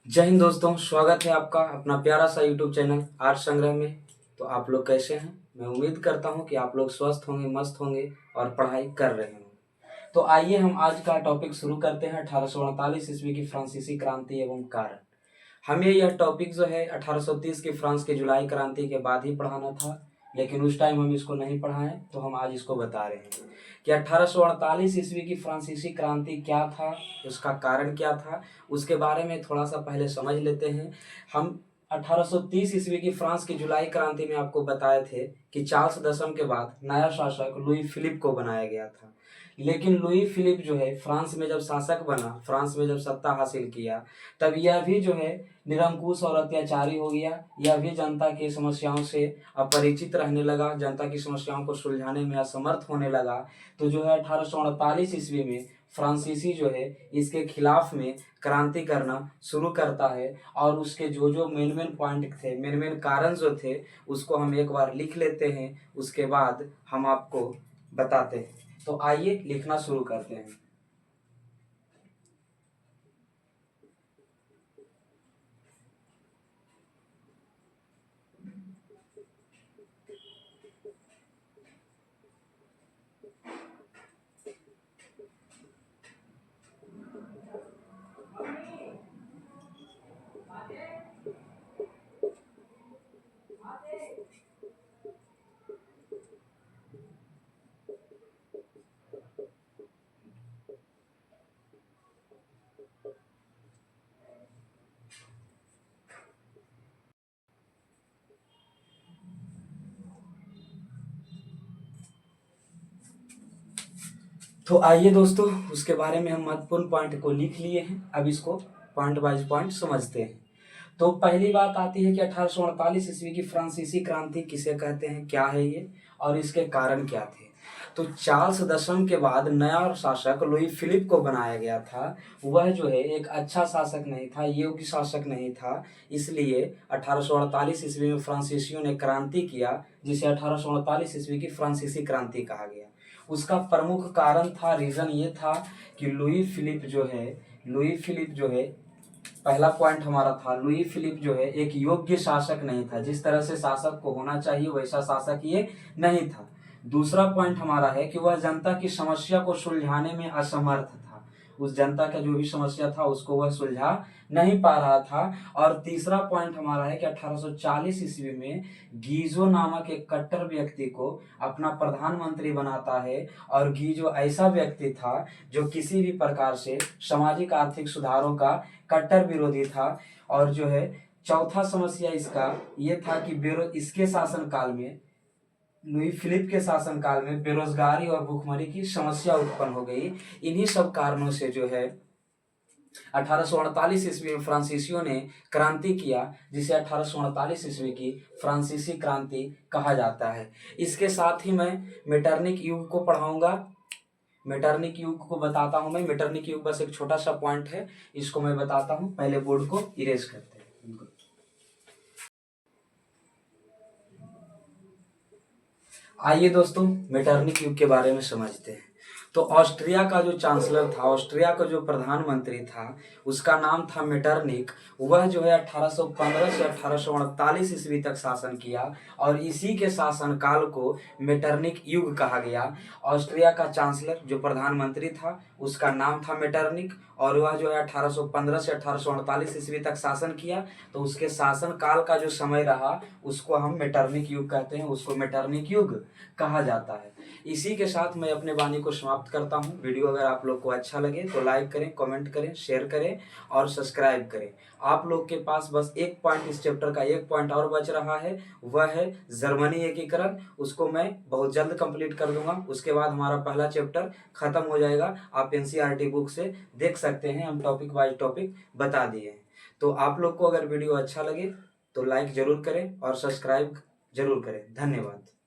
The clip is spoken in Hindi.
जय हिंद दोस्तों, स्वागत है आपका अपना प्यारा सा यूट्यूब चैनल आर्ट संग्रह में। तो आप लोग कैसे हैं? मैं उम्मीद करता हूं कि आप लोग स्वस्थ होंगे, मस्त होंगे और पढ़ाई कर रहे होंगे। तो आइए हम आज का टॉपिक शुरू करते हैं। 1848 ईस्वी की फ्रांसीसी क्रांति एवं कारण। हमें यह टॉपिक जो है 1830 की फ्रांस की जुलाई क्रांति के बाद ही पढ़ाना था, लेकिन उस टाइम हम इसको नहीं पढ़ाएं, तो हम आज इसको बता रहे हैं कि 1848 ईस्वी की फ्रांसीसी क्रांति क्या था, उसका कारण क्या था, उसके बारे में थोड़ा सा पहले समझ लेते हैं। हम 1830 ईस्वी की फ्रांस की जुलाई क्रांति में आपको बताए थे कि चार्ल्स दशम के बाद नया शासक लुई फिलिप को बनाया गया था। लेकिन लुई फिलिप जो है फ्रांस में जब शासक बना, फ्रांस में जब सत्ता हासिल किया, तब यह भी जो है निरंकुश और अत्याचारी हो गया। यह भी जनता की समस्याओं से अपरिचित रहने लगा, जनता की समस्याओं को सुलझाने में असमर्थ होने लगा। तो जो है 1848 ईस्वी में फ्रांसीसी जो है इसके खिलाफ में क्रांति करना शुरू करता है। और उसके जो जो मेन पॉइंट थे, मेन कारण जो थे, उसको हम एक बार लिख लेते हैं, उसके बाद हम आपको बताते हैं। तो आइए लिखना शुरू करते हैं। तो आइए दोस्तों, उसके बारे में हम महत्वपूर्ण पॉइंट को लिख लिए हैं। अब इसको पॉइंट वाइज पॉइंट समझते हैं। तो पहली बात आती है कि 1848 ईस्वी की फ्रांसीसी क्रांति किसे कहते हैं, क्या है ये और इसके कारण क्या थे। तो चार्ल्स दशम के बाद नया शासक लुई फिलिप को बनाया गया था। वह जो है एक अच्छा शासक नहीं था, योग्य शासक नहीं था। इसलिए 1848 ईस्वी में फ्रांसीसियों ने क्रांति किया, जिसे 1848 ईस्वी की फ्रांसीसी क्रांति कहा गया। उसका प्रमुख कारण था, रीजन ये था कि लुई फिलिप जो है पहला पॉइंट हमारा था, लुई फिलिप जो है एक योग्य शासक नहीं था। जिस तरह से शासक को होना चाहिए वैसा शासक ये नहीं था। दूसरा पॉइंट हमारा है कि वह जनता की समस्या को सुलझाने में असमर्थ था। उस जनता का जो भी समस्या था उसको वह सुलझा नहीं पा रहा था। और तीसरा पॉइंट हमारा है कि 1840 ईस्वी में गीजो नामक एक कट्टर व्यक्ति को अपना प्रधानमंत्री बनाता है। और गीजो ऐसा व्यक्ति था जो किसी भी प्रकार से सामाजिक आर्थिक सुधारों का कट्टर विरोधी था। और जो है चौथा समस्या इसका ये था कि इसके शासनकाल में, लुई फिलिप के शासनकाल में बेरोजगारी और भूखमरी की समस्या उत्पन्न हो गई। इन्हीं सब कारणों से जो है 1848 ईस्वी में फ्रांसीसियों ने क्रांति किया, जिसे 1848 ईस्वी की फ्रांसीसी क्रांति कहा जाता है। इसके साथ ही मैं मेटरनिक युग को पढ़ाऊंगा। मेटरनिक युग को बताता हूं मैं। मेटरनिक युग बस एक छोटा सा पॉइंट है, इसको मैं बताता हूं। पहले बोर्ड को इरेज करते हैं। आइए दोस्तों, मेटरनिक युग के बारे में समझते हैं। तो ऑस्ट्रिया का जो चांसलर था, ऑस्ट्रिया का जो प्रधानमंत्री था, उसका नाम था मेटरनिक। वह जो है 1815 से 1848 ईस्वी तक शासन किया और इसी के शासनकाल को मेटरनिक युग कहा गया। ऑस्ट्रिया का चांसलर जो प्रधानमंत्री था उसका नाम था मेटरनिक, और वह जो है 1815 से 1848 ईस्वी तक शासन किया। तो उसके शासन काल का जो समय रहा उसको हम मेटरनिक युग कहते हैं, उसको मेटरनिक युग कहा जाता है। इसी के साथ मैं अपने वाणी को समाप्त करता हूं। वीडियो अगर आप लोग को अच्छा लगे तो लाइक करें, कमेंट करें, शेयर करें और सब्सक्राइब करें। आप लोग के पास बस एक पॉइंट, इस चैप्टर का एक पॉइंट और बच रहा है, वह है जर्मनी एकीकरण। उसको मैं बहुत जल्द कंप्लीट कर दूंगा। उसके बाद हमारा पहला चैप्टर खत्म हो जाएगा। आप एनसीईआरटी बुक से देख सकते हैं, हम टॉपिक वाइज टॉपिक बता दिए हैं। तो आप लोग को अगर वीडियो अच्छा लगे तो लाइक जरूर करें और सब्सक्राइब जरूर करें। धन्यवाद।